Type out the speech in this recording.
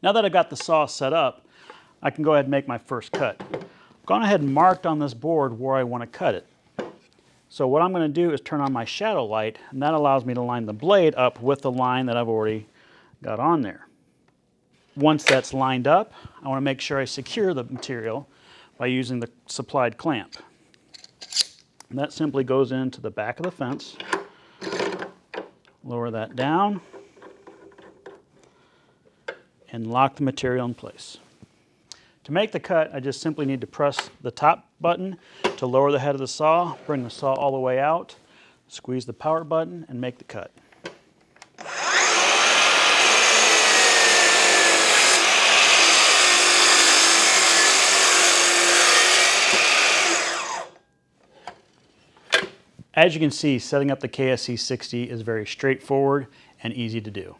Now that I've got the saw set up, I can go ahead and make my first cut. I've gone ahead and marked on this board where I want to cut it. So what I'm going to do is turn on my shadow light, and that allows me to line the blade up with the line that I've already got on there. Once that's lined up, I want to make sure I secure the material by using the supplied clamp. And that simply goes into the back of the fence. Lower that down and lock the material in place. To make the cut, I just simply need to press the top button to lower the head of the saw, bring the saw all the way out, squeeze the power button, and make the cut. As you can see, setting up the KSC 60 is very straightforward and easy to do.